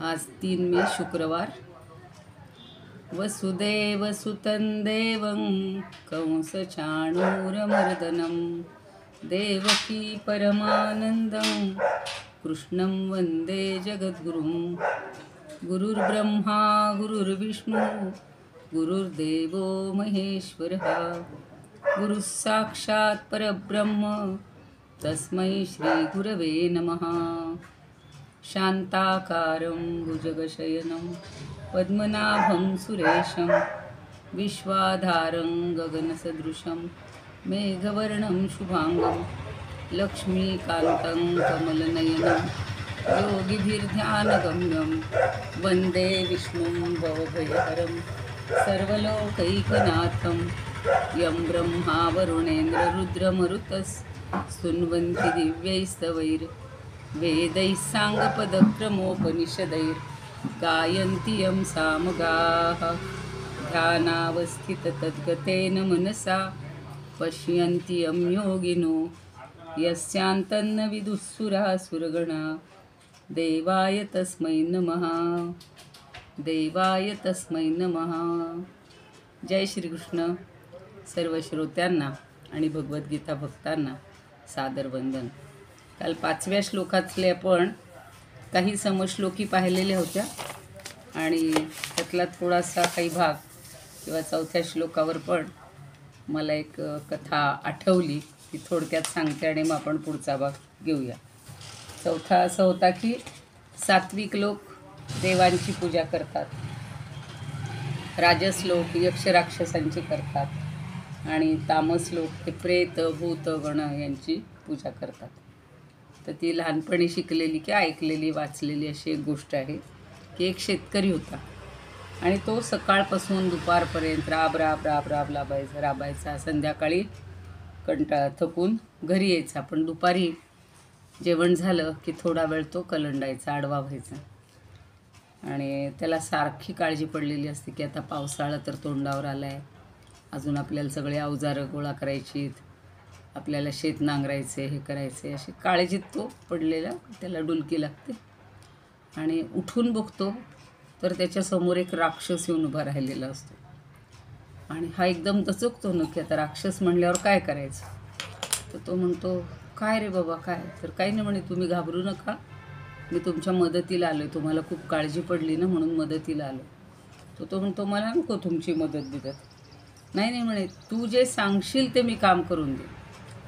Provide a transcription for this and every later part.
आज 3 मे शुक्रवार. वसुदेवसुतं देवं कंसचाणूरमर्दनं देवकी परमानन्दं कृष्णं वन्दे जगद्गुरुं. गुरुर्ब्रह्मा गुरुर्विष्णू गुरुर्देवो महेश्वरः गुरुः साक्षात् परब्रह्म तस्मै श्रीगुरवे नमः. शान्ताकारं भुजगशयनं पद्मनाभं सुरेशं विश्वाधारं गगनसदृशं मेघवर्णं शुभांगं लक्ष्मीकान्तं कमलनयनं योगिभिर्ध्यानगम्यं वन्दे विष्णुं भवभयहरं सर्वलोकैकनाथं. यं ब्रह्मा वरुणेन्द्ररुद्रमरुतस्तुन्वन्ति दिव्यैस्तवैर् वेदैः साङ्गपदक्रमोपनिषदैर्गायन्ति यं सामगाः. ध्यानावस्थिततद्गतेन मनसा पश्यन्ति यं योगिनो यस्यान्तन्न विदुःसुरासुरगणा. देवाय तस्मै नमः. देवाय तस्मै नमः. जय श्रीकृष्ण. सर्व श्रोत्यांना आणि भगवद्गीता भक्तांना सादर वंदन. काल 5व्या श्लोकातले आपण काही समश्लोकी पाहिलेल्या होत्या आणि त्यातला थोडासा काही भाग किंवा 4थ्या श्लोकावर पण मला एक कथा आठवली ती थोडक्यात सांगते आणि मग आपण पुढचा भाग घेऊया. 4था असा होता की सात्विक लोक देवांची पूजा करतात, राजस लोक यक्ष राक्षसांची करतात आणि तामस लोक हे प्रेत भूत गण यांची पूजा करतात. तर ती लहानपणी शिकलेली की ऐकलेली वाचलेली अशी एक गोष्ट आहे की एक शेतकरी होता आणि तो सकाळपासून दुपारपर्यंत राब राबायचा. संध्याकाळी थकून घरी यायचा, पण दुपारी जेवण झालं की थोडा वेळ तो कलंडायचा, आडवा व्हायचा. आणि त्याला सारखी काळजी पडलेली असते की आता पावसाळा तर तोंडावर आला आहे, अजून आपल्याला सगळे अवजारं गोळा करायची, आपल्याला शेत नांगरायचे, हे करायचे, अशी काळजीत तो पडलेला. त्याला डुलकी लागते आणि उठून बघतो तर त्याच्यासमोर एक राक्षस येऊन उभा राहिलेला असतो आणि हा एकदम दचकतो ना की आता राक्षस म्हणल्यावर काय करायचं. तर तो म्हणतो, काय रे बाबा काय? तर काही नाही म्हणे, तुम्ही घाबरू नका, मी तुमच्या मदतीला आलो आहे, तुम्हाला खूप काळजी पडली ना म्हणून मदतीला आलो. तर तो म्हणतो, मला नको तुमची मदत बिदत. नाही म्हणे, तू जे सांगशील ते मी काम करून दे,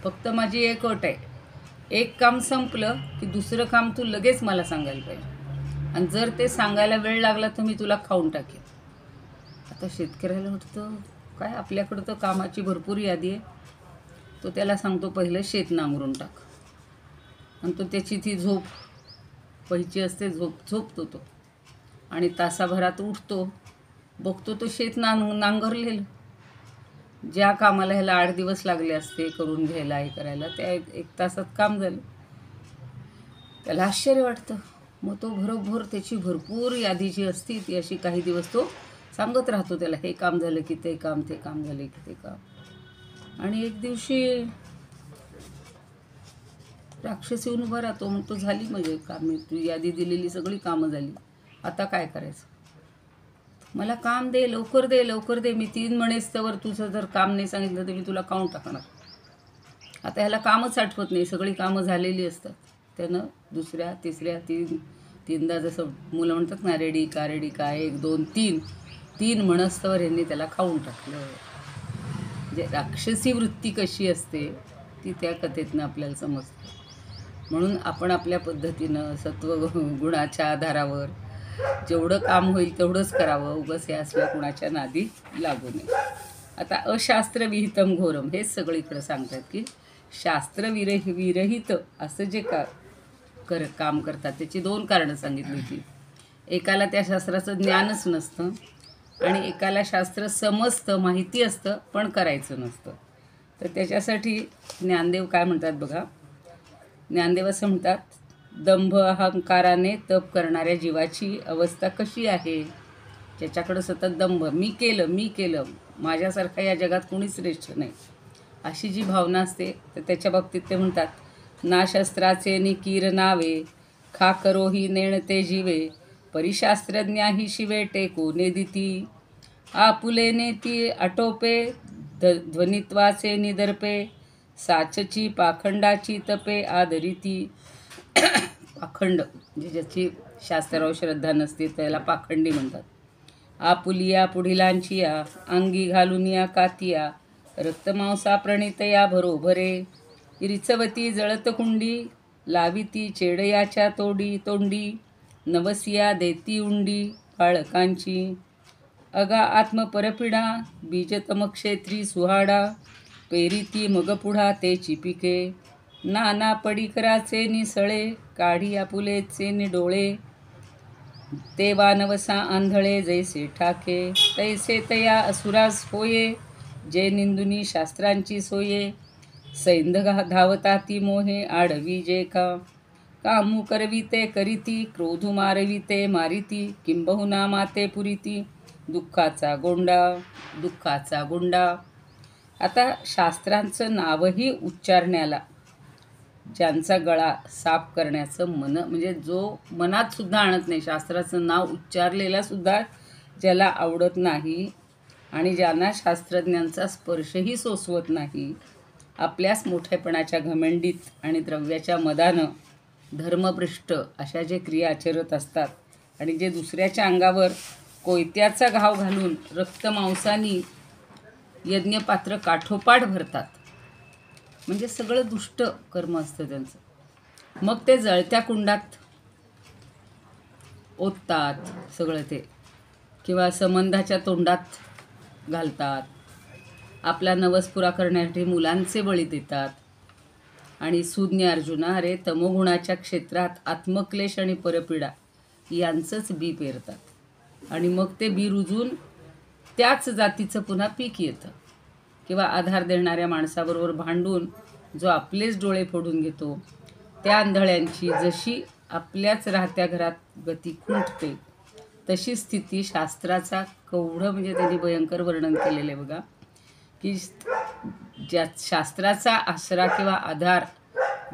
फक्त माझी एक अट आहे, एक काम संपलं की दुसरं काम तू लगेच मला सांगायला पाहिजे, आणि जर ते सांगायला वेळ लागला तर मी तुला खाऊन टाकेन. आता शेतकऱ्याला वाटतं काय, आपल्याकडं तर कामाची भरपूर यादी आहे. तो त्याला सांगतो, पहिलं शेत नांगरून टाक. आणि तो त्याची ती झोप व्हायची असते, झोपतो तो आणि तासाभरात उठतो, बघतो तो शेत नांगरलेलं. ज्या कामाला ह्याला 8 दिवस लागले असते करून घ्यायला, हे करायला, त्या 1 तासात काम झालं. त्याला आश्चर्य वाटतं. मग तो बरोबर त्याची भरपूर यादी जी असती ती अशी काही दिवस तो सांगत राहतो त्याला, हे काम झालं की ते काम, ते काम झालं की ते काम. आणि एक दिवशी राक्षस येऊन उभा राहतो, म्हणतो, झाली म्हणजे कामे, तू यादी दिलेली सगळी कामं झाली, आता काय करायचं? मला काम दे, लवकर दे, लवकर दे. मी 3 महिनेस्तवर तुझं जर काम नाही सांगितलं तर मी तुला खाऊन टाकणार. आता ह्याला कामच आठवत नाही, सगळी कामं झालेली असतात. त्यानं दुसऱ्या तिसऱ्या तीनदा जसं मुलं म्हणतात ना, रेडी का 1 2 3 म्हणस्तवर यांनी त्याला खाऊन टाकलं. म्हणजे राक्षसी वृत्ती कशी असते ती त्या कथेतनं आपल्याला समजते. म्हणून आपण आपल्या पद्धतीनं सत्वगुणाच्या आधारावर जेवढं काम होईल तेवढंच करावं, उगाच हे असल्या कुणाच्या नादी लागू नये. आता अशास्त्रविहितम घोरम हेच सगळीकडं सांगतात की शास्त्रविरहित असं जे काम करतात त्याची 2 कारणं सांगितली होती. एकाला त्या शास्त्राचं ज्ञानच नसतं आणि एकाला शास्त्र समजतं, माहिती असतं, पण करायचं नसतं. तर त्याच्यासाठी ज्ञानदेव काय म्हणतात बघा. ज्ञानदेव असं म्हणतात, दंभ अहंकाराने तप करणाऱ्या जीवाची अवस्था कशी आहे? ज्याच्याकडं सतत दंभ, मी केलं, माझ्यासारखा या जगात कोणीच श्रेष्ठ नाही, अशी जी भावना असते, तर त्याच्या बाबतीत ते म्हणतात, ना शस्त्राचे निकीर नावे, खा करो ही नेणते जीवे, परिशास्त्रज्ञा ही शिवे टेको नेदिती आपुले नेती आटोपे ध्वनित्वाचे निदर्पे साचची पाखंडाची तपे आदरिती. पाखंड म्हणजे ज्याची शास्त्रावर श्रद्धा नसते त्याला पाखंडी म्हणतात. आपुलिया पुढिलांचिया अंगी घालून या कातिया रक्तमांसा प्रणितया भरोभरे रिचवती जळत कुंडी लाविती चेडयाच्या तोंडी नवसिया देती उंडी बाळकांची अगा आत्मपरपिडा बीजतमक्षेत्री सुहाडा पेरीती मगपुढा तेची पिके नाना पडीकराचे निसळे काढी आपुलेचे निडोळे ते वानवसा आंधळे जैसे ठाके तैसे तया असुरास होये जे निंदुनी शास्त्रांची सोये सैंध धावताती मोहे आडवी जे कामू करविते करीती क्रोधू मारविते मारिती किंबहुना माते पुरीती दुःखाचा गोंडा. आता शास्त्रांचं नावही उच्चारण्याला ज्यांचा गळा साफ करण्याचं मन म्हणजे जो मनात सुद्धा आणत नाही, शास्त्राचं नाव उच्चारलेला सुद्धा ज्याला आवडत नाही आणि ज्यांना शास्त्रज्ञांचा स्पर्शही सोसवत नाही, आपल्याच मोठेपणाच्या घमंडीत आणि द्रव्याच्या मदानं धर्मभ्रष्ट अशा जे क्रिया आचरत असतात आणि जे दुसऱ्याच्या अंगावर कोयत्याचा घाव घालून रक्तमांसानी यज्ञपात्र काठोपाठ भरतात, म्हणजे सगळं दुष्ट कर्म असतं त्यांचं. मग ते जळत्या कुंडात ओततात सगळं ते, किंवा संबंधाच्या तोंडात घालतात, आपला नवस पुरा करण्यासाठी मुलांचे बळी देतात. आणि सुज्ञ अर्जुना अरे तमोगुणाच्या क्षेत्रात आत्मक्लेश आणि परपीडा यांचंच बी पेरतात आणि मग ते बी रुजून त्याच जातीचं पुन्हा पीक येतं. किंवा आधार देणाऱ्या माणसाबरोबर भांडून जो आपलेच डोळे फोडून घेतो, त्या आंधळ्यांची जशी आपल्याच राहत्या घरात गती खुंटते तशी स्थिती शास्त्राचा केवढं म्हणजे त्यांनी भयंकर वर्णन केलेलं आहे बघा. की ज्या शास्त्राचा आसरा किंवा आधार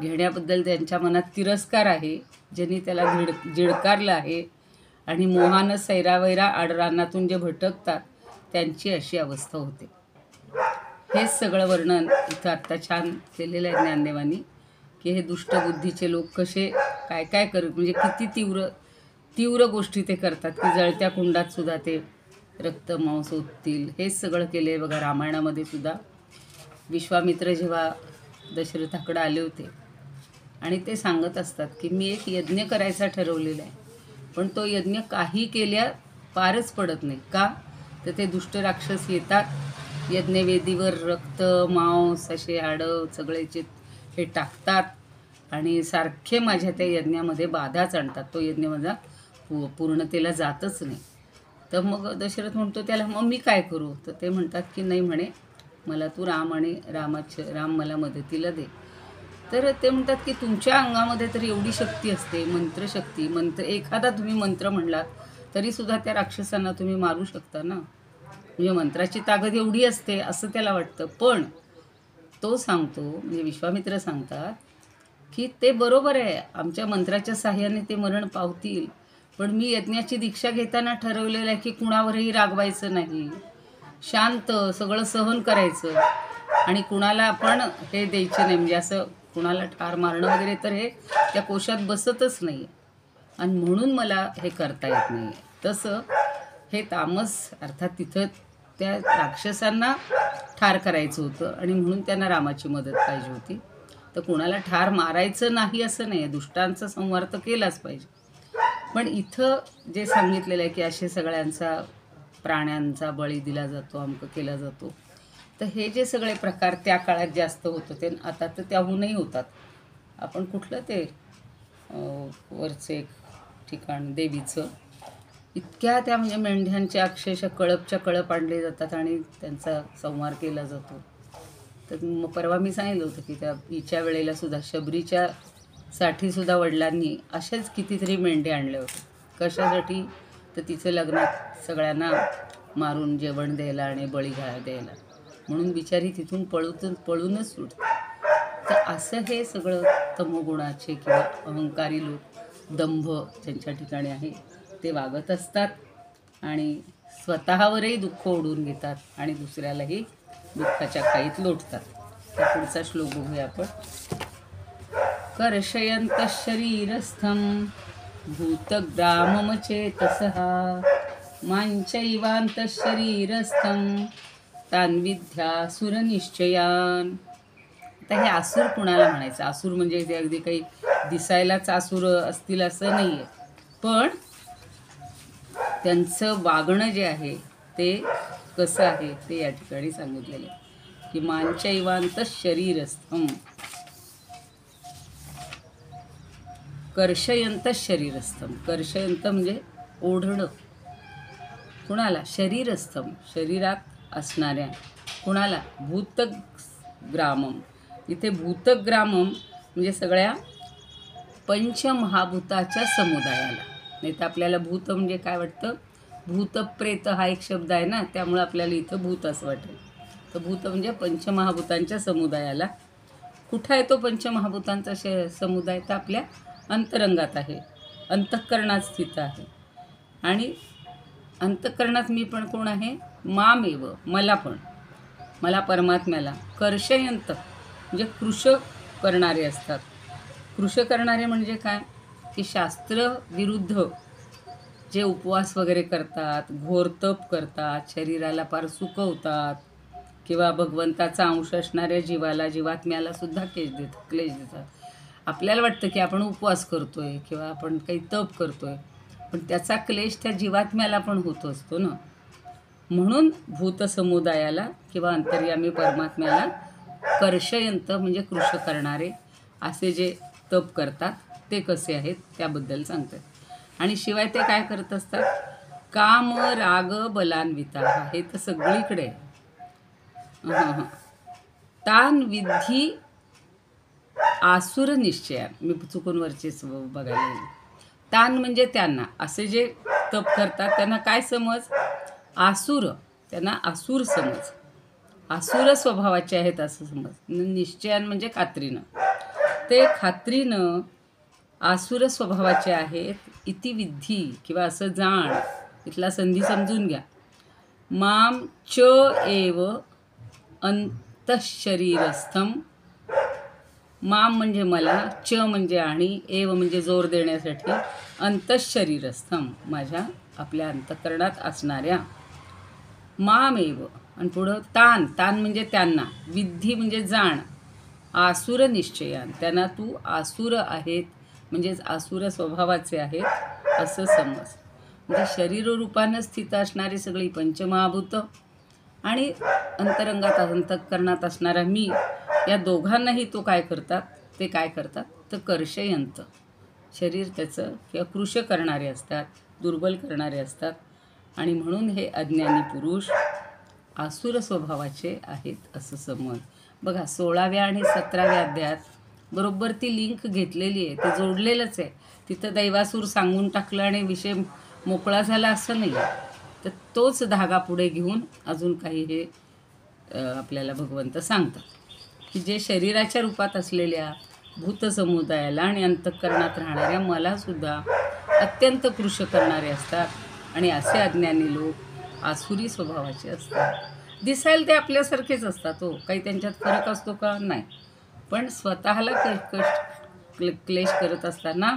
घेण्याबद्दल त्यांच्या मनात तिरस्कार आहे, ज्यांनी त्याला झिडकारलं आहे आणि मोहानं सैरावैरा आडरानातून जे भटकतात त्यांची अशी अवस्था होते. हेच सगळं वर्णन इथं आत्ता छान केलेलं आहे ज्ञानदेवांनी, की हे दुष्टबुद्धीचे लोक कसे काय काय करत म्हणजे किती तीव्र गोष्टी ते करतात, की जळत्या कुंडात सुद्धा ते रक्तमांस ओततील. हेच सगळं केलं आहे बघा. रामायणामध्ये सुद्धा विश्वामित्र जेव्हा दशरथाकडे आले होते आणि ते सांगत असतात की मी एक यज्ञ करायचा ठरवलेला आहे, पण तो यज्ञ काही केल्या पारच पडत नाही. का तर ते दुष्ट राक्षस येतात, यज्ञवेदीवर रक्त मांस असे हाडं सगळेचे हे टाकतात आणि सारखे माझ्या त्या यज्ञामध्ये बाधाच आणतात. तो यज्ञ माझा पूर्णतेला जातच नाही. तर मग दशरथ म्हणतो त्याला मग मी काय करू? तर ते म्हणतात की नाही म्हणे, मला तू राम आणि राम मला मदतीला दे. तर ते म्हणतात की तुमच्या अंगामध्ये तर एवढी शक्ती असते, मंत्रशक्ती, एखादा तुम्ही मंत्र म्हणलात तरीसुद्धा त्या राक्षसांना तुम्ही मारू शकता ना, म्हणजे मंत्राची ताकद एवढी असते असं त्याला वाटतं. पण तो सांगतो म्हणजे विश्वामित्र सांगतात की ते बरोबर आहे, आमच्या मंत्राच्या साह्याने ते मरण पावतील, पण मी यज्ञाची दीक्षा घेताना ठरवलेलं आहे की कुणावरही रागवायचं नाही, शांत सगळं सहन करायचं आणि कुणाला आपण हे द्यायचे नाही, म्हणजे असं कुणाला ठार मारणं वगैरे तर हे त्या कोशात बसतच नाही आणि म्हणून मला हे करता येत नाही. तसं हे तामस अर्थात तिथं त्या राक्षसांना ठार करायचं होतं आणि म्हणून त्यांना रामाची मदत पाहिजे होती. तर कुणाला ठार मारायचं नाही असं नाही, दुष्टांचा संहार तर केलाच पाहिजे. पण इथं जे सांगितलेलं आहे की असे सगळ्यांचा प्राण्यांचा बळी दिला जातो, अमकं केला जातो, तर हे जे सगळे प्रकार त्या काळात जास्त होत होते, आता तर त्याहूनही होतात. आपण कुठलं ते वरचं एक ठिकाण देवीचं, इतक्या त्या म्हणजे मेंढ्यांच्या अक्षरशः कळपच्या कळप आणले जातात आणि त्यांचा संहार केला जातो. तर मग परवा मी सांगितलं होतं की त्या हिच्या वेळेला सुद्धा शबरीच्या साठीसुद्धा वडिलांनी अशाच कितीतरी मेंढे आणले होते. कशासाठी? तर तिचं लग्नात सगळ्यांना मारून जेवण द्यायला आणि बळी द्यायला, म्हणून बिचारी तिथून पळूनच सुटते. तर असं हे सगळं तमोगुणाचे किंवा अहंकारी लोक, दंभ ज्यांच्या ठिकाणी आहे, ते वागत असतात आणि स्वतःवरही दुःख ओढून घेतात आणि दुसऱ्यालाही दुःखाच्या खाईत लोटतात. तर पुढचा श्लोक बघूया आपण. कर्षयन्तः शरीरस्थं भूतग्राममचेतसः माञ्चैवान्तः शरीरस्थं तान् विद्यासुरनिश्चयान्. आता हे आसूर कुणाला म्हणायचं? आसूर म्हणजे ते अगदी काही दिसायलाच आसूर असतील असं नाही आहे, पण त्यांचं वागणं जे आहे ते कसं आहे ते या ठिकाणी सांगितलेलं आहे की माञ्चैवान्तः शरीरस्थं कर्षयन्तः शरीरस्थं. कर्षयंत म्हणजे ओढणं. कुणाला? शरीरस्थं, शरीरात असणाऱ्या. कुणाला? भूतग्रामम. इथे भूतग्रामम म्हणजे सगळ्या पंचमहाभूताच्या समुदायाला. नाही तर आपल्याला भूत म्हणजे काय वाटतं? भूतप्रेत हा एक शब्द आहे ना, त्यामुळे आपल्याला इथं भूत असं वाटेल. तर भूत म्हणजे पंचमहाभूतांच्या समुदायाला. कुठं आहे तो पंचमहाभूतांचा समुदाय? तर आपल्या अंतरंगात आहे, अंतःकरणात स्थित आहे. आणि अंतःकरणात मी पण कोण आहे? मामेव, मला पण, मला परमात्म्याला. कर्षयंत म्हणजे कृश करणारे असतात. कृश करणारे म्हणजे काय? की शास्त्र विरुद्ध जे उपवास वगैरे करतात, घोर तप करतात, शरीराला फार सुकवतात किंवा भगवंताचा अंश असणाऱ्या जीवात्म्याला सुद्धा क्लेश देतात. आपल्याला वाटतं की आपण उपवास करतोय किंवा आपण काही तप करतोय, पण त्याचा क्लेश त्या जीवात्म्याला पण होत असतो ना. म्हणून भूतसमुदायाला किंवा अंतर्यामी परमात्म्याला कर्षयंत म्हणजे कृश करणारे असे जे तप करतात ते कसे आहेत त्याबद्दल सांगतात. आणि शिवाय ते काय करत असतात? काम राग बलान्विता. हे तर सगळीकडे तान विधी आसुर निश्चया. मी चुकून वरचेच बघायला गेले. तान म्हणजे त्यांना, असे जे तप करतात त्यांना काय समज? आसुर. त्यांना आसुर समज, आसुर स्वभावाचे आहेत असं समज. निश्चयान म्हणजे खात्रीनं. ते खात्रीनं आसुर स्वभावाचे आहेत. इति विधी किंवा असं जाण. इथला संधी समजून घ्या. माम च एव अंतःशरीरस्थम. माम म्हणजे मला, च म्हणजे आणि, एव म्हणजे जोर देण्यासाठी, अंतःशरीरस्थम माझ्या आपल्या अंतःकरणात असणाऱ्या. मामेव आणि पुढं तान. तान म्हणजे त्यांना. विधी म्हणजे जाण. आसुर निश्चयान त्यांना तू आसुर आहेत म्हणजेच आसुर स्वभावाचे आहेत असं समज. म्हणजे शरीररूपानं स्थित असणारी सगळी पंचमहाभूत आणि अंतरंगात अंतःकरणात असणारा मी, या दोघांनाही तो काय करतात? ते काय करतात? तर कर्षयंत. शरीर त्याचं किंवा कृश करणारे असतात, दुर्बल करणारे असतात. आणि म्हणून हे अज्ञानी पुरुष आसुर स्वभावाचे आहेत असं समज. बघा 16व्या आणि 17व्या अध्यायात बरोबर ती लिंक घेतलेली आहे, ते जोडलेलंच आहे. तिथं दैवासूर सांगून टाकलं आणि विषय मोकळा झाला असं नाही. तर तोच धागा पुढे घेऊन अजून काही हे आपल्याला भगवंत सांगतात की जे शरीराच्या रूपात असलेल्या भूतसमुदायाला आणि अंतःकरणात राहणाऱ्या मलासुद्धा अत्यंत कृश करणारे असतात. आणि असे अज्ञानी लोक आसुरी स्वभावाचे असतात. दिसायला ते आपल्यासारखेच असतात हो, काही त्यांच्यात फरक असतो का? नाही. पण स्वतःला क्लेश करत असताना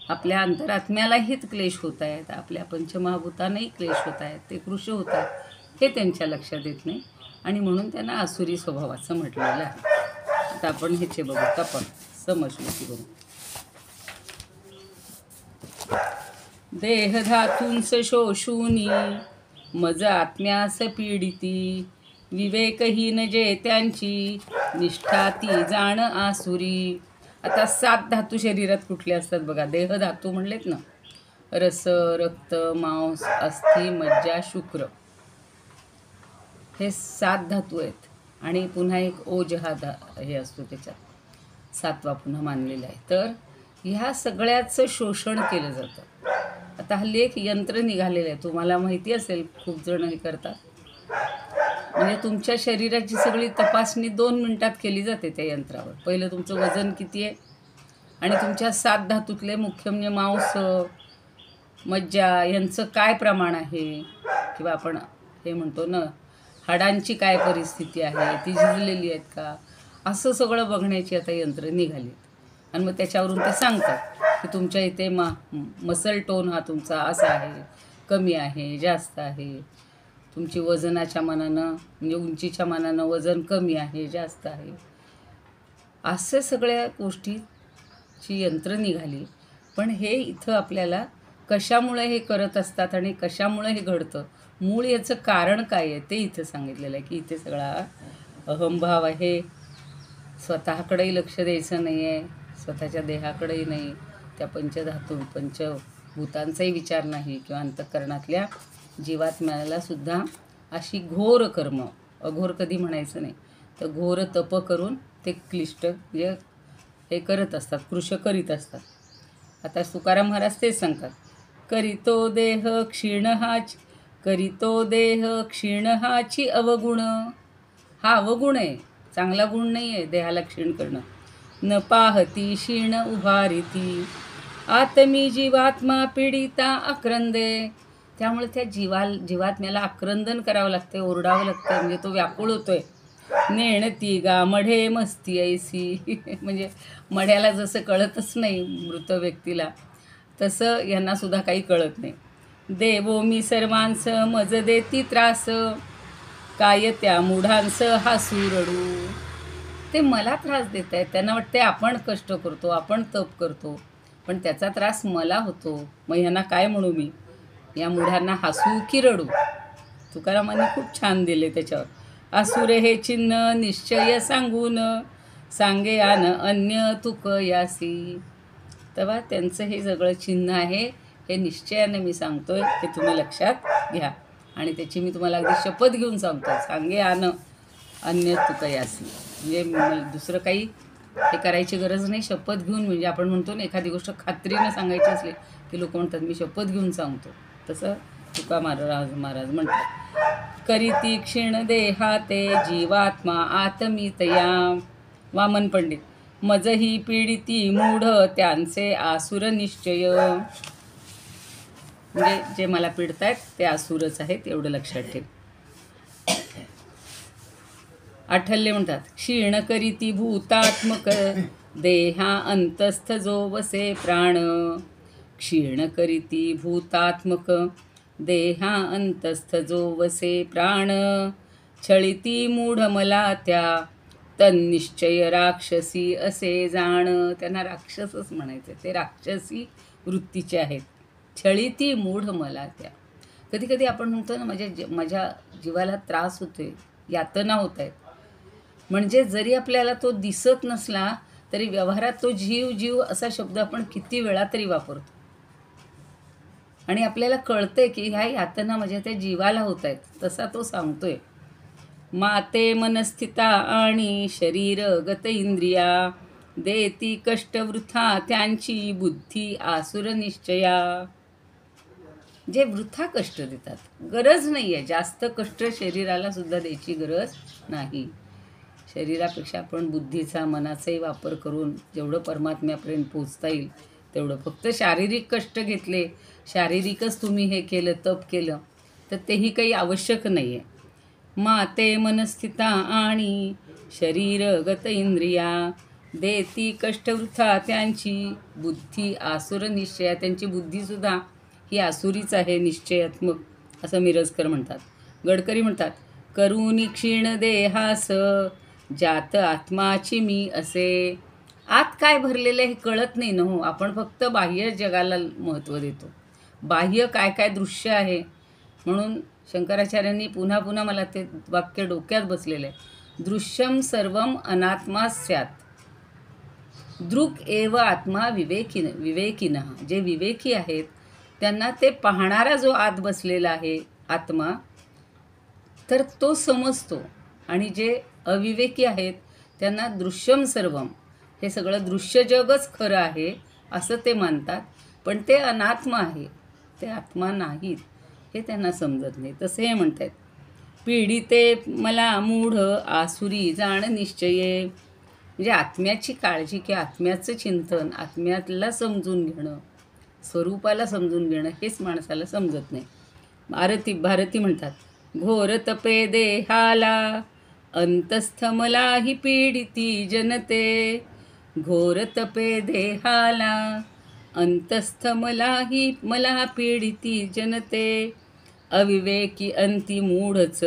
आपल्या अंतरात्म्यालाही क्लेश होत आहेत, आपल्या पंचमहाभूतांनाही क्लेश होत आहेत, ते कृश होत आहेत, हे त्यांच्या लक्षात येत नाही. आणि म्हणून त्यांना आसुरी स्वभावाचं म्हटलेलं आहे. आता आपण ह्याचे बघूत, आपण समजलो की बघू. देहधातूंस शोषूनी मज आत्म्यास पीडिती, विवेकहीन जे त्यांची निष्ठा ती जाण आसुरी. आता 7 धातू शरीरात कुठले असतात बघा? देहधातू म्हणलेत ना, रस, रक्त, मांस, अस्थि, मज्जा, शुक्र, हे 7 धातू आहेत. आणि पुन्हा एक ओज हा हे असतो त्याच्यात 7वा पुन्हा मानलेला आहे. तर ह्या सगळ्याचं शोषण केलं जातं. आता हल्ली एक यंत्र निघालेलं आहे, तुम्हाला माहिती असेल, खूप जण हे करतात. म्हणजे तुमच्या शरीराची सगळी तपासणी 2 मिनिटात केली जाते त्या यंत्रावर. पहिलं तुमचं वजन किती आहे आणि तुमच्या 7 धातूतले मुख्य म्हणजे मांस, मज्जा यांचं काय प्रमाण आहे, किंवा आपण हे म्हणतो ना हाडांची काय परिस्थिती आहे, ती झिजलेली आहेत का, असं सगळं बघण्याची आता यंत्र निघाली. आणि मग त्याच्यावरून ते सांगतात की तुमच्या इथे मसल टोन हा तुमचा असा आहे, कमी आहे, जास्त आहे, तुमची वजनाच्या मानानं म्हणजे उंचीच्या मानानं वजन कमी आहे, जास्त आहे, असे सगळ्या गोष्टीची यंत्र निघाली. पण हे इथं आपल्याला कशामुळे हे करत असतात आणि कशामुळे हे घडतं, मूळ याचं कारण काय आहे ते इथं सांगितलेलं आहे. की इथे सगळा अहंभाव आहे, स्वतःकडेही लक्ष द्यायचं नाही आहे, स्वतःच्या देहाकडेही नाही, त्या पंचधातू पंचभूतांचाही विचार नाही, किंवा अंतःकरणातल्या जीवात्म्यालासुद्धा अशी घोर कर्म, अघोर कधी म्हणायचं नाही, तर घोर तप करून ते क्लिष्ट म्हणजे हे करत असतात, कृश करीत असतात. आता तुकाराम महाराज तेच सांगतात, करीतो देह क्षीण हाची अवगुण. हा अवगुण आहे, चांगला गुण नाही आहे देहाला क्षीण करणं. न पाहती क्षीण उभारिती आत्मी जीवात्मा पीडिता आक्रंदे. त्यामुळे त्या जीवात्म्याला आक्रंदन करावं लागते, ओरडावं लागतं, म्हणजे तो व्याकुळ होतोय. नेणती गा मढे मस्ती ऐसी. म्हणजे मढ्याला जसं कळतच नाही मृत व्यक्तीला, तसं यांनासुद्धा काही कळत नाही. देवो मी सर्वांस मज देती त्रास, काय त्या मूढांस हासू रडू. ते मला त्रास देत आहेत, त्यांना वाटते आपण कष्ट करतो, आपण तप करतो, पण त्याचा त्रास मला होतो. मग ह्यांना काय म्हणू मी, या मूढांना हसू की रडू. तुकारामांनी खूप छान दिले त्याच्यावर. असुरे हे चिन्ह निश्चय सांगून, सांगे आन अन्य तुक यासी. तेव्हा त्यांचं हे सगळं चिन्ह आहे, हे निश्चयाने मी सांगतोय, हे तुम्ही लक्षात घ्या. आणि त्याची मी तुम्हाला अगदी शपथ घेऊन सांगतो, सांगे आन अन्य तुक यासी. म्हणजे दुसरं काही हे करायची गरज नाही, शपथ घेऊन. म्हणजे आपण म्हणतो ना एखादी गोष्ट खात्रीनं सांगायची असली की लोक म्हणतात मी शपथ घेऊन सांगतो, तसं तुका महाराज म्हणतात. करीती क्षीण देहा ते जीवात्मा आत्मीतया. वामन पंडित, मजही पीडिती मूढ त्यांचे आसुर निश्चय. म्हणजे जे मला पीडतायत ते आसुरच आहेत, एवढं लक्षात ठेव. आठल्य म्हणतात, क्षीण करीती भूतात्मक देहा अंतस्थ जो वसे प्राण. क्षीण करीती भूतात्मक देहा अंतस्थ जो वसे प्राण. छळीती मूढ मला त्या तन्निश्चय राक्षसी असे जाण. त्यांना राक्षसच म्हणायचं, ते राक्षसी वृत्तीचे आहेत. छळीती मूढ मला त्या. कधी कधी आपण म्हणतो ना माझ्या जीवाला त्रास होतोय, यातना होत आहेत, म्हणजे जरी आपल्याला तो दिसत नसला तरी व्यवहारात तो जीव जीव असा शब्द आपण किती वेळा तरी वापरतो. आणि आपल्याला कळतंय की ह्या यातना माझ्या त्या जीवाला होत आहेत, तसा तो सांगतोय. माते मनस्थिता आणि शरीर गत इंद्रिया देती कष्ट वृथा त्यांची बुद्धी आसुर निश्चया. जे वृथा कष्ट देतात, गरज नाही आहे जास्त कष्ट शरीराला सुद्धा द्यायची गरज नाही. शरीरापेक्षा आपण बुद्धीचा मनाचाही वापर करून जेवढं परमात्म्यापर्यंत पोचता येईल तेवढं. फक्त शारीरिक कष्ट घेतले, शारीरिकच तुम्ही हे केलं, तप केलं, तर तेही काही आवश्यक नाही आहे. माते मनस्थिता आणि शरीरगत इंद्रिया देती कष्टवृथा त्यांची बुद्धी आसुर निश्चया. त्यांची बुद्धीसुद्धा ही आसुरीच आहे, निश्चयात्मक, असं मिरजकर म्हणतात. गडकरी म्हणतात, करुनी क्षीण देहास जात आत्माची मी असे. आत काय भरलेलं हे कळत नाही ना हो. आपण फक्त बाह्य जगाला महत्त्व देतो, बाह्य काय काय दृश्य आहे. म्हणून शंकराचार्यांनी पुन्हा पुन्हा मला ते वाक्य डोक्यात बसलेलं आहे. दृश्यम सर्वम अनात्मा स्यात्, दृक् एव आत्मा विवेकिनः. जे विवेकी आहेत त्यांना ते पाहणारा जो आत बसलेला आहे आत्मा, तर तो समजतो. आणि जे अविवेकी आहेत त्यांना दृश्यम सर्वम, हे सगळं दृश्य जगच खरं आहे असं ते मानतात, पण ते अनात्मा आहे, ते आत्मा नाहीत, हे त्यांना समजत नाही. तसे हे म्हणतात, पीडिते मला मूढ आसुरी जाण निश्चये. म्हणजे आत्म्याची काळजी, की आत्म्याचं चिंतन, आत्म्याला समजून घेणं, स्वरूपाला समजून घेणं हेच माणसाला समजत नाही. भारती म्हणतात, घोर तपे देहाला अंतस्थ मलाही पीडिती जनते. घोर तपे देहाला अंतस्थ मला पीडिती जनते. अविवेकी अंती मूढच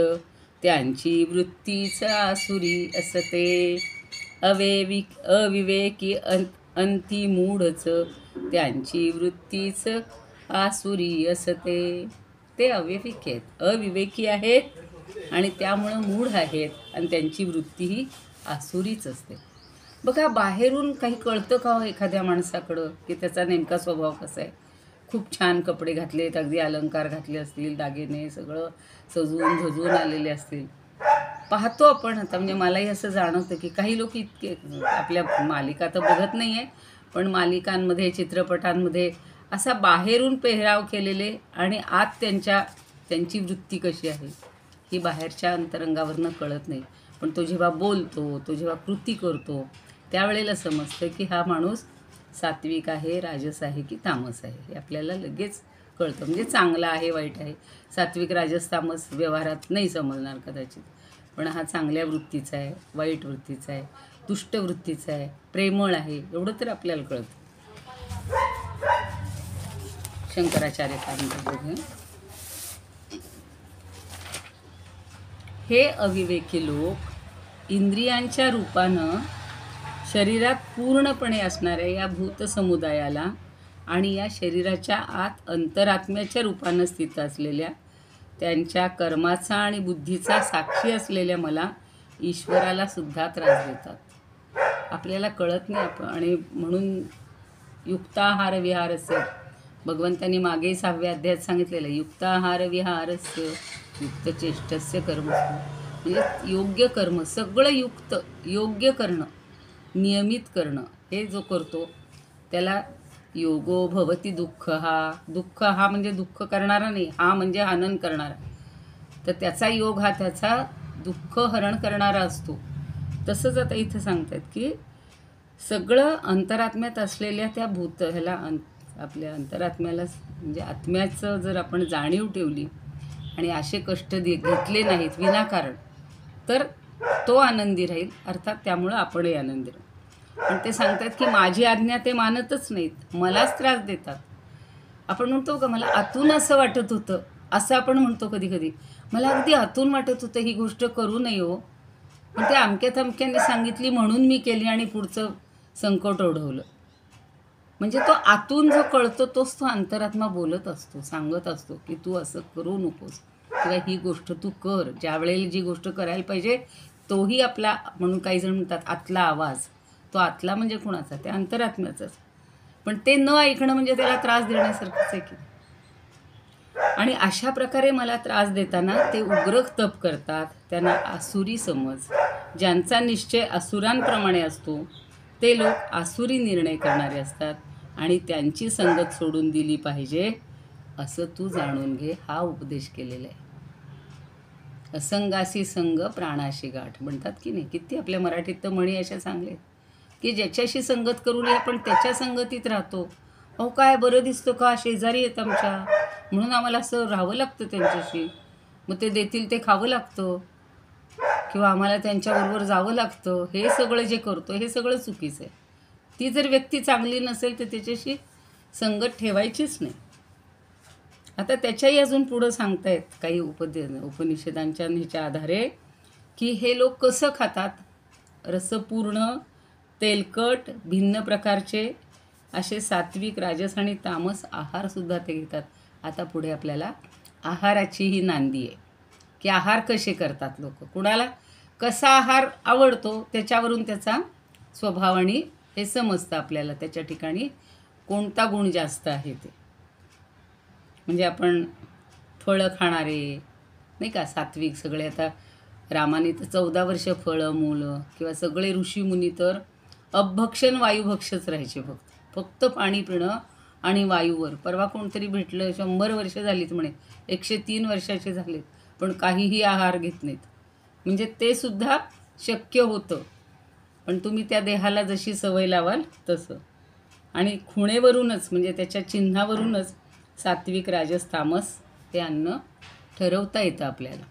त्यांची वृत्तीच आसुरी असते. अविवेकी अंती मूढच त्यांची वृत्तीच आसुरी असते. ते अविवेकी आहेत आणि त्यामुळं मूढ आहेत आणि त्यांची वृत्ती ही आसुरीच असते. बघा, बाहेरून काही कळतं का हो एखाद्या माणसाकडं की त्याचा नेमका स्वभाव कसा आहे? खूप छान कपडे घातलेत, अगदी अलंकार घातले असतील, दागिने सगळं सजून धजून आलेले असतील, पाहतो आपण. आता म्हणजे मलाही असं जाणवतं की काही लोक इतके, आपल्या मालिका तर बघत नाही आहे, पण मालिकांमध्ये चित्रपटांमध्ये असा बाहेरून पेहराव केलेले आणि आत त्यांची वृत्ती कशी आहे ही बाहेरच्या अंतरंगावरनं कळत नाही. पण तो जेव्हा बोलतो, तो जेव्हा कृती करतो, त्यावेळेला समजतं की हा माणूस सात्विक आहे, राजस आहे की तामस आहे, हे आपल्याला लगेच कळतं. म्हणजे चांगला आहे, वाईट आहे. सात्विक, राजस, तामस व्यवहारात नाही समजणार कदाचित, पण हा चांगल्या वृत्तीचा आहे, वाईट वृत्तीचा आहे, दुष्ट वृत्तीचा आहे, प्रेमळ आहे, एवढं तर आपल्याला कळतं. शंकराचार्य काय म्हणतात, हे अविवेकी लोक इंद्रियांच्या रूपानं शरीरात पूर्णपणे असणाऱ्या या भूत समुदायाला आणि या शरीराच्या आत अंतरात्म्याच्या रूपानं स्थित असलेल्या त्यांच्या कर्माचा आणि बुद्धीचा साक्षी असलेल्या मला, ईश्वराला सुद्धा त्रास देतात. आपल्याला कळत नाही आणि म्हणून युक्ताहार विहारस्य, भगवंतांनी मागे 6व्या अध्यायात सांगितलेलं, युक्ताहार विहारस्य युक्तचेष्टस्य कर्म. म्हणजे योग्य कर्म, सगळं युक्त, योग्य करणं, नियमित करणं, हे जो करतो त्याला योगो भवती दुःख हा म्हणजे दुःख करणारा नाही, हा म्हणजे आनंद करणारा. तर त्याचा योग हा त्याचा दुःख हरण करणारा असतो. तसंच आता इथं सांगतात की सगळं अंतरात्म्यात असलेल्या त्या आपल्या अंतरात्म्याला, म्हणजे आत्म्याचं जर आपण जाणीव ठेवली आणि असे कष्ट घेतले नाहीत विनाकारण, तर तो आनंदी राहील, अर्थात त्यामुळं आपणही आनंदी राहू. पण ते सांगतात की माझी आज्ञा ते मानतच नाहीत, मलाच त्रास देतात. आपण म्हणतो का, मला आतून असं वाटत होतं, असं आपण म्हणतो कधी कधी, मला अगदी आतून वाटत होतं ही गोष्ट करू नये हो, पण ते अमक्या थमक्यांनी सांगितली म्हणून मी केली आणि पुढचं संकट ओढवलं. म्हणजे तो आतून जो कळतो तोच तो अंतरात्मा बोलत असतो, सांगत असतो की तू असं करू नकोस किंवा ही गोष्ट तू कर. ज्या वेळेला जी गोष्ट करायला पाहिजे तोही आपला, म्हणून काही जण म्हणतात आतला आवाज, तो आतला म्हणजे कुणाचा, त्या अंतरात्म्याचाच. पण ते न ऐकणं म्हणजे त्याला त्रास देण्यासारखंच आहे की. आणि अशा प्रकारे मला त्रास देताना ते उग्र तप करतात, त्यांना आसुरी समज. ज्यांचा निश्चय असुरांप्रमाणे असतो ते लोक आसुरी निर्णय करणारे असतात आणि त्यांची संगत सोडून दिली पाहिजे असं तू जाणून घे, हा उपदेश केलेला आहे. असंगासी संग प्राणाशी गाठ म्हणतात की नाही. किती आपल्या मराठीत तर म्हणी अशा चांगले की ज्याच्याशी संगत करू नये आपण त्याच्या संगतीत राहतो. अहो काय बरं दिसतं का, शेजारी आहेत आमच्या, म्हणून आम्हाला असं राहावं लागतं त्यांच्याशी, मग ते देतील ते खावं लागतं किंवा आम्हाला त्यांच्याबरोबर जावं लागतं. हे सगळं जे करतो हे सगळं चुकीचं आहे. ती जर व्यक्ती चांगली नसेल तर त्याच्याशी संगत ठेवायचीच नाही. आता त्याच्याही अजून पुढं सांगतायत काही उपनिषदांच्या ह्याच्या आधारे की हे लोक कसं खातात, रसपूर्ण, तेलकट, भिन्न प्रकारचे असे सात्विक, राजस आणि तामस आहारसुद्धा ते घेतात. आता पुढे आपल्याला आहाराची ही नांदी आहे की आहार कसे करतात लोक, कुणाला कसा आहार आवडतो त्याच्यावरून त्याचा स्वभाव आणि हे समजतं आपल्याला, त्याच्या ठिकाणी कोणता गुण जास्त आहे ते. म्हणजे आपण फळं खाणारे नाही का, सात्विक सगळे. आता रामाने तर 14 वर्ष फळं मुलं किंवा सगळे ऋषीमुनी तर अपभक्षण वायुभक्षच राहायचे, फक्त पाणी पिणं आणि वायूवर. परवा कोणतरी भेटलं, 100 वर्ष झालीत म्हणे, 103 वर्षाचे झालेत, पण काहीही आहार घेत नाहीत. म्हणजे ते सुद्धा शक्य होतं, पण तुम्ही त्या देहाला जशी सवय लावाल तसं. आणि खुणेवरूनच म्हणजे त्याच्या चिन्हावरूनच सात्विक राजस तामस हे अन्न ठरवता येतं आपल्याला.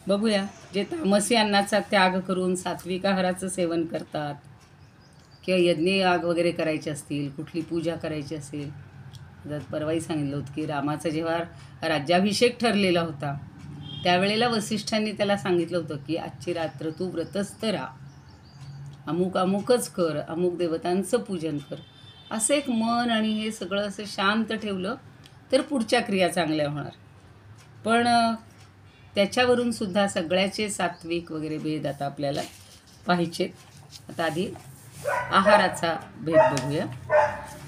बघूया, जे तामसी अन्नाचा त्याग करून सात्विक आहाराचं सेवन करतात किंवा यज्ञयाग वगैरे करायचे असतील, कुठली पूजा करायची असेल. जर परवाही सांगितलं होतं की रामाचा जेव्हा राज्याभिषेक ठरलेला होता त्यावेळेला वसिष्ठांनी त्याला सांगितलं होतं की आजची रात्र तू व्रतस्थ राहा, अमुक अमुकच कर, अमुक देवतांचं पूजन कर. असं एक मन आणि हे सगळं असं शांत ठेवलं तर पुढच्या क्रिया चांगल्या होणार. पण त्याच्यावरून सुद्धा सगळ्याचे सात्विक वगैरे भेद आता आपल्याला पाहिजेत. आता आधी आहाराचा भेद बघूया.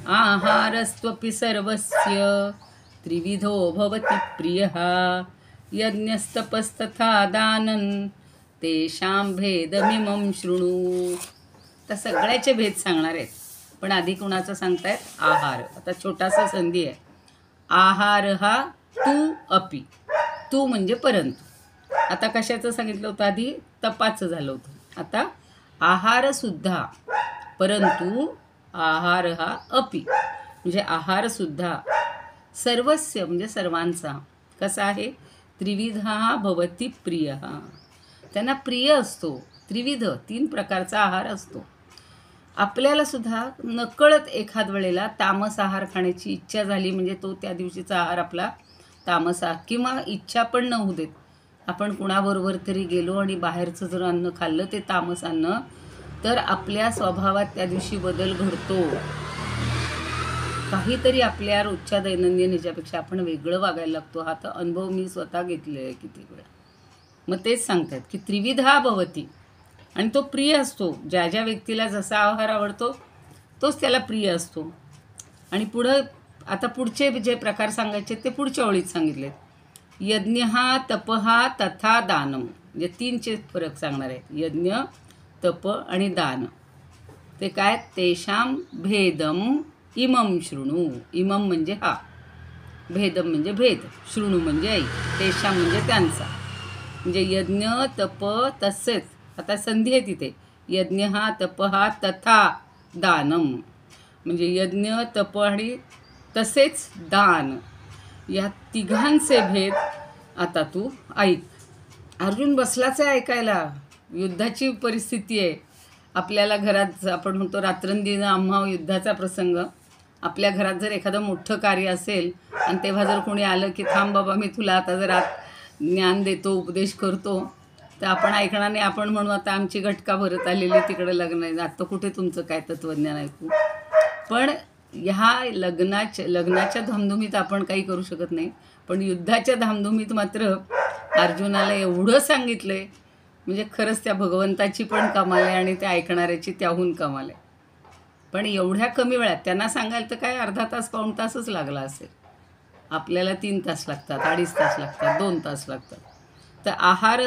आहारस्त्वपि सर्वस्य त्रिविधो भवति प्रियः यज्ञस्तपस्तथा दानं तेषां भेदमिमं शृणु. तर सगळ्याचे भेद सांगणार आहेत, पण आधी कुणाचं सांगतायत? आहार. आता छोटासा संधी आहे. आहार हा तू अपि, तू म्हणजे परंतु. आता कशाचं सांगितलं होतं? आधी तपाचं झालं होतं. आता आहारसुद्धा, परंतु आहार हा अपि म्हणजे आहारसुद्धा सर्वस्य म्हणजे सर्वांचा कसा आहे? त्रिविधा भवति प्रिय, त्यांना प्रिय असतो. त्रिविध 3 प्रकारचा आहार असतो. आपल्याला सुद्धा नकळत एखाद वेळेला तामस आहार खाण्याची इच्छा झाली म्हणजे तो त्या दिवशीचा आहार आपला तामस आहार, किंवा इच्छा पण न होऊ देत आपण कुणाबरोबर तरी गेलो आणि बाहेरचं जर अन्न खाल्लं ते तामस अन्न, तर आपल्या स्वभावात त्या दिवशी बदल घडतो. काहीतरी आपल्या रोजच्या दैनंदिन ह्याच्यापेक्षा आपण वेगळं वागायला लागतो. हा तर अनुभव मी स्वतः घेतलेला आहे किती वेळा. मग तेच सांगतात की त्रिविधा भवती, आणि तो प्रिय असतो. ज्या ज्या व्यक्तीला जसा आहार आवडतो तोच त्याला प्रिय असतो. आणि पुढं आता पुढचे जे प्रकार सांगायचे ते पुढच्या ओळीत सांगितलेत. यज्ञ तपहा तथा दानम, म्हणजे 3चे फरक सांगणार आहेत. यज्ञ, तप आणि दान. ते काय? तेषां भेदम इमं शृणु. इमं म्हणजे हा, भेदम म्हणजे भेद, शृणु म्हणजे ऐक, तेषां म्हणजे त्यांचा. म्हणजे यज्ञ तप तसेच, आता संधी आहे तिथे, यज्ञ तप तथा दानम म्हणजे यज्ञ तप आणि तसेच दान, या तिघांचे भेद आता तू ऐक. अर्जुन बसलाच आहे ऐकायला. युद्धाची परिस्थिती आहे. आपल्याला घरात आपण म्हणतो रात्रंदिन आम्हा युद्धाचा प्रसंग. आपल्या घरात जर एखादं मोठं कार्य असेल आणि तेव्हा जर कोणी आलं की थांब बाबा मी तुला आता जर ज्ञान देतो, उपदेश करतो, तर आपण ऐकणार नाही. आपण म्हणू आता आमची घटका भरत आलेली तिकडे लग्न आहे, आता कुठे तुमचं काय तत्त्वज्ञान ऐकू. पण ह्या लग्नाच्या धामधुमीत आपण काही करू शकत नाही, पण युद्धाच्या धामधुमीत मात्र अर्जुनाला एवढं सांगितलं आहे म्हणजे खरंच त्या भगवंताची पण कमाल आहे आणि त्या ऐकणाऱ्याची त्याहून कमाल आहे. पण एवढ्या कमी वेळात त्यांना सांगायला तर काय अर्धा तास पाऊण तासच लागला असेल. आपल्याला 3 तास लागतात, 2.5 तास लागतात, 2 तास लागतात. तर आहार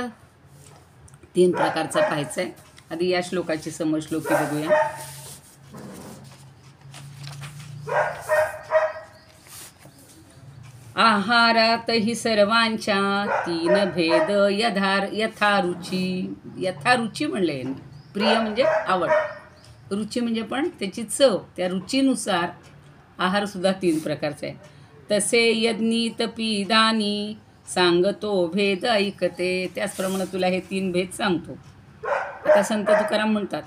3 प्रकारचा पाहायचा आहे. आधी या श्लोकाची समज श्लोकी बघूया. आहारात ही सर्वांच्या 3 भेद यथारुची. यथारुची म्हणले, प्रिय म्हणजे आवड, रुची म्हणजे पण त्याची चव, त्या रुचीनुसार आहारसुद्धा 3 प्रकारचा आहे. तसे यज्ञी तपी दानी सांगतो भेद ऐकते. त्याचप्रमाणे तुला हे 3 भेद सांगतो. आता संत तुकाराम म्हणतात,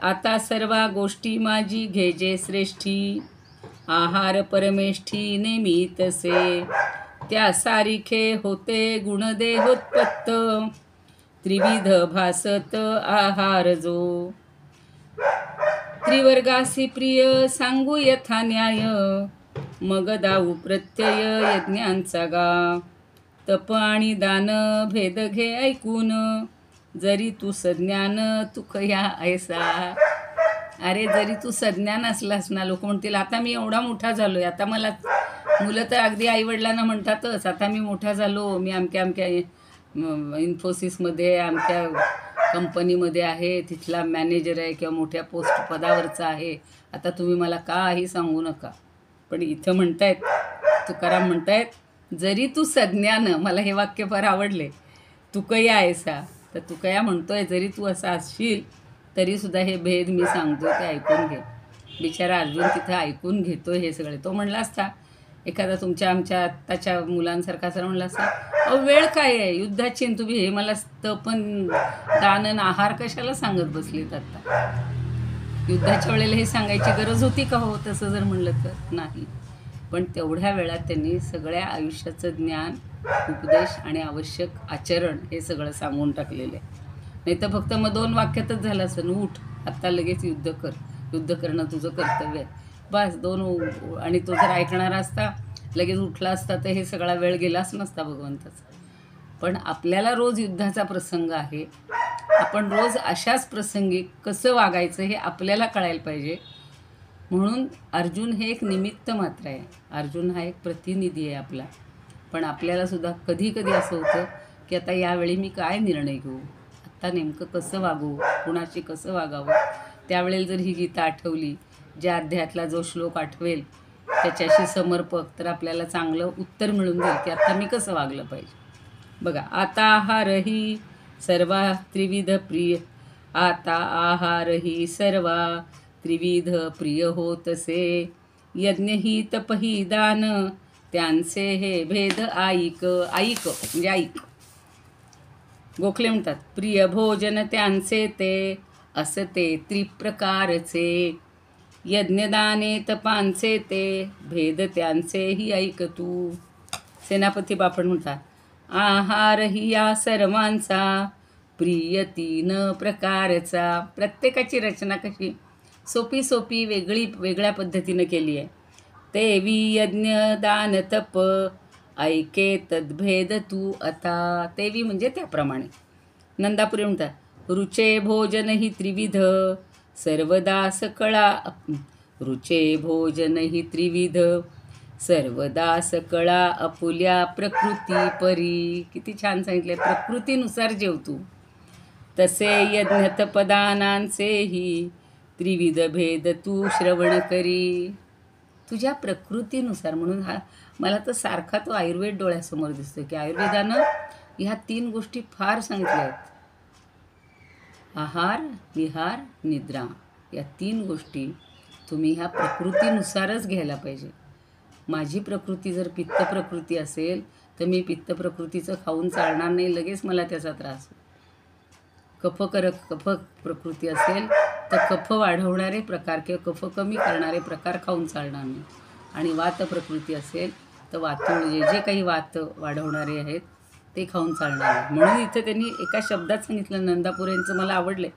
आता सर्व गोष्टी माझी घेजे श्रेष्ठी, आहार परमेष्ठी नेमी तसे, त्या सारिखे होते गुणदेहोत्पत्त, त्रिविध भासत आहार जो. त्रिवर्गासी प्रिय सांगू यथा न्याय, मग दाऊ प्रत्यय यज्ञांचा गा. तप आणि दान भेद घे ऐकून, जरी तू सज्ञान तुकया ऐसा. अरे जरी तू सज्ञान असलास ना, लोक म्हणतील आता मी एवढा मोठा झालो आहे, आता मला मुलं तर अगदी आईवडिलांना म्हणतातच आता मी मोठा झालो, मी अमक्या इन्फोसिसमध्ये अमक्या कंपनीमध्ये आहे, तिथला मॅनेजर आहे किंवा मोठ्या पोस्ट पदावरचा आहे, आता तुम्ही मला काही सांगू नका. पण इथं म्हणतायत, तुकाराम म्हणतायत, जरी तू सज्ञान, मला हे वाक्य फार आवडले, तुकया ऐसा. तर तुकया म्हणतोय जरी तू असा असशील तरीसुद्धा हे भेद मी सांगतो ते ऐकून घे. बिचारा अर्जुन तिथं ऐकून घेतो हे सगळे. तो म्हणला असता एखादा तुमच्या आमच्या आत्ताच्या मुलांसारखा सर म्हणला असता, अहो वेळ काय आहे युद्धाची, तुम्ही हे मला तपन दानन आहार कशाला सांगत बसलेत आत्ता. युद्धाच्या वेळेला हे सांगायची गरज होती का हो, तसं जर म्हणलं तर नाही. पण तेवढ्या वेळात त्यांनी सगळ्या आयुष्याचं ज्ञान, उपदेश आणि आवश्यक आचरण हे सगळं सांगून टाकलेलं आहे. नाही तर फक्त मग 2 वाक्यातच झालं असं, उठ आत्ता लगेच युद्ध कर, युद्ध करणं तुझं कर्तव्य आहे, बस 2. आणि तो जर ऐकणारा असता, लगेच उठला असता, तर हे सगळा वेळ गेलाच नसता भगवंताचा. पण आपल्याला रोज युद्धाचा प्रसंग आहे. आपण रोज अशाच प्रसंगी कसं वागायचं हे आपल्याला कळायला पाहिजे. म्हणून अर्जुन हे एक निमित्त मात्र आहे. अर्जुन हा एक प्रतिनिधी आहे आपला. पण आपल्यालासुद्धा कधी कधी असं होतं की आता यावेळी मी काय निर्णय घेऊ, आत्ता नेमकं कसं वागू, कुणाशी कसं वागावं. त्यावेळेला जर ही गीता आठवली, ज्या अध्यायातला जो श्लोक आठवेल त्याच्याशी समर्पक, तर आपल्याला चांगलं उत्तर मिळून जाईल की आता मी कसं वागलं पाहिजे. बघा, आता आहारही सर्वा त्रिविध प्रिय, आता आहारही सर्वा त्रिविध प्रिय होतसे, यज्ञ ही तपही दान, त्यांचे हे भेद ऐक. ऐक म्हणजे ऐक. गोखले म्हणतात, प्रिय भोजन त्यांचे ते असते त्रिप्रकारचे, यज्ञदाने तपांचे ते भेद त्यांचेही ऐक तू. सेनापती बापट म्हणतात, आहार ही या सर्वांचा प्रिय 3 प्रकारचा. प्रत्येकाची रचना कशी सोपी सोपी वेगळ्या पद्धतीनं केली आहे. तेवी यज्ञ दान तप, ऐके तद्भेद तू आता. तेवी म्हणजे त्याप्रमाणे. नंदापुरी म्हणतात, रुचे भोजन ही त्रिविध सर्वदा सकळा, रुचे भोजन ही त्रिविध सर्वदा सकळा आपुल्या प्रकृती परी. किती छान सांगितले, प्रकृतीनुसार जेव तू. तसे यज्ञ तपदानांचेही त्रिविध भेद तू श्रवण करी. तुझ्या प्रकृतीनुसार. म्हणून मला तर सारखा तो आयुर्वेद डोळ्यासमोर दिसतो की आयुर्वेदानं ह्या 3 गोष्टी फार सांगितल्या आहेत. आहार, विहार, निद्रा, या 3 गोष्टी तुम्ही ह्या प्रकृतीनुसारच घ्यायला पाहिजे. माझी प्रकृती जर पित्त प्रकृती असेल तर मी पित्त प्रकृतीचं खाऊन चालणार नाही, लगेच मला त्याचा त्रास होईल. कफ प्रकृती असेल तर कफ वाढवणारे प्रकार किंवा कफ कमी करणारे प्रकार खाऊन चालणार नाही. आणि वात प्रकृती असेल तर वातुळ जे काही वात वाढवणारे आहेत ते खाऊन चालणार नाही. म्हणून इथं त्यांनी एका शब्दात सांगितलं, नंदापुरेंचं मला आवडले,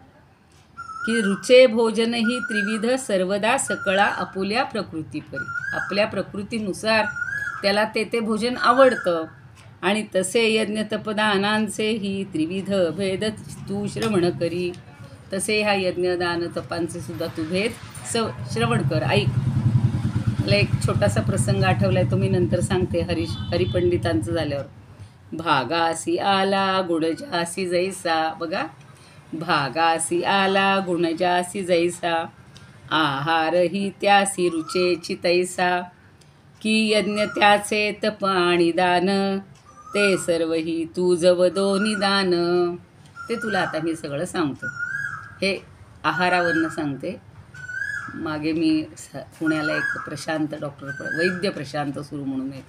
की रुचे भोजन ही त्रिविध सर्वदा सकळा आपुल्या प्रकृतीपरी. आपल्या प्रकृतीनुसार त्याला ते भोजन आवडतं. आणि तसे यज्ञ तपदानांचे ही त्रिविध भेद तू श्रवण करी. तसे ह्या यज्ञदान तपांचे सुद्धा तू भेद श्रवण कर, ऐक. मला एक छोटासा प्रसंग आठवला आहे, तो मी नंतर सांगते. हरिपंडितांचं झाल्यावर. भागासी आला गुण जासी जैसा. बघा, भागासी आला गुण जासी जैसा, आहार ही त्यासी रुचेची तैसा, की यज्ञ त्याचे तप आणि दान, ते सर्वही तू जवदो निदान. ते तुला आता मी सगळं सांगतो. हे आहारावरनं सांगते. मागे मी पुण्याला एक प्रशांत डॉक्टर, वैद्य प्रशांत सुरू म्हणून एक,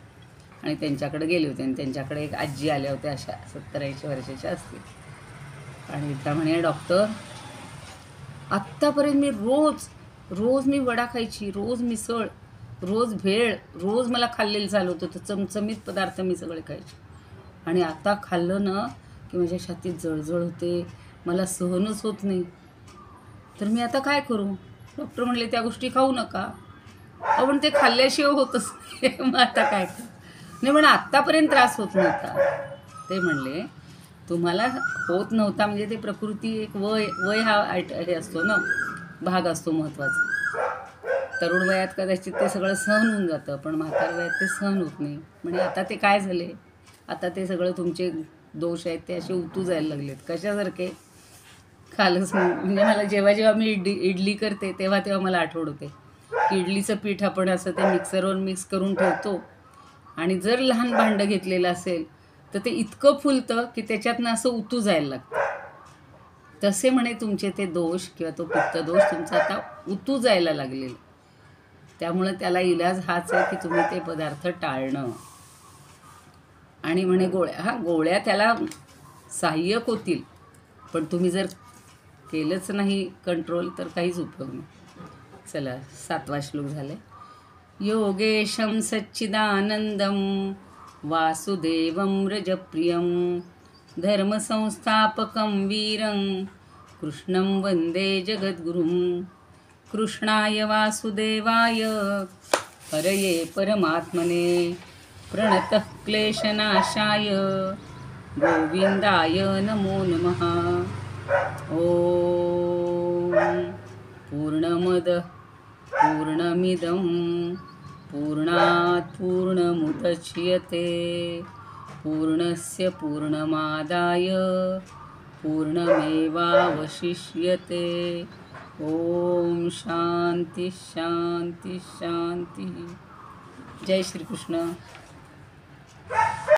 आणि त्यांच्याकडे गेले होते. आणि त्यांच्याकडे एक आजी आल्या होत्या, अशा 70-80 वर्षाच्या असतील. आणि त्या म्हणे, डॉक्टर, आत्तापर्यंत मी रोज मी वडा खायची, रोज मिसळ, रोज भेळ, रोज मला खाल्लेलं चालू होतं. चमचमीत पदार्थ मी सगळे खायचे. आणि आता खाल्लं ना की माझ्या छातीत जळजळ होते, मला सहनच होत नाही. तर मी आता काय करू? डॉक्टर म्हणले, त्या गोष्टी खाऊ नका. पण ते खाल्ल्याशिवाय होतच नाही. मग आता काय करू? नाही म्हणा, आत्तापर्यंत त्रास होत नव्हता. ते म्हणले, तुम्हाला होत नव्हता म्हणजे ते प्रकृती एक वय हा हे असतो ना, भाग असतो महत्त्वाचा. तरुण वयात कदाचित ते सगळं सहन होऊन जातं, पण म्हातार वयात ते सहन होत नाही. म्हणजे आता ते काय झाले, आता ते सगळं तुमचे दोष आहेत ते असे उतू जायला लागलेत. कशासारखे? कालच म्हणजे मला जेव्हा मी इडली करते तेव्हा मला आठवण होते की इडलीचं पीठ आपण असं ते मिक्सरवर मिक्स करून ठेवतो. आणि जर लहान भांडं घेतलेलं असेल तर ते इतकं फुलतं की त्याच्यातनं असं उतू जायला लागतं. तसे म्हणे तुमचे ते दोष किंवा तो पित्त दोष तुमचा आता उतू जायला लागलेला. त्यामुळं त्याला इलाज हाच आहे की तुम्ही ते पदार्थ टाळणं. आणि म्हणे गोळ्या त्याला सहाय्यक होतील, पण तुम्ही जर केलंच नाही कंट्रोल तर काहीच उपयोग नाही. चला 7वा श्लोक झाले. योगेशं सच्चिदानंदं वासुदेवं रजप्रियं धर्मसंस्थापकं वीरं कृष्णं वन्दे जगद्गुरुं. कृष्णाय वासुदेवाय हरये परमात्मने प्रणतः क्लेशनाशाय गोविंदाय नमो नमः. ॐ पूर्णमदः पूर्णमिदं पूर्णात् पूर्णमुदच्यते पूर्णस्य पूर्णमादाय पूर्णमेवावशिष्यते. ओम शांती शांती शांती. जय श्री कृष्ण.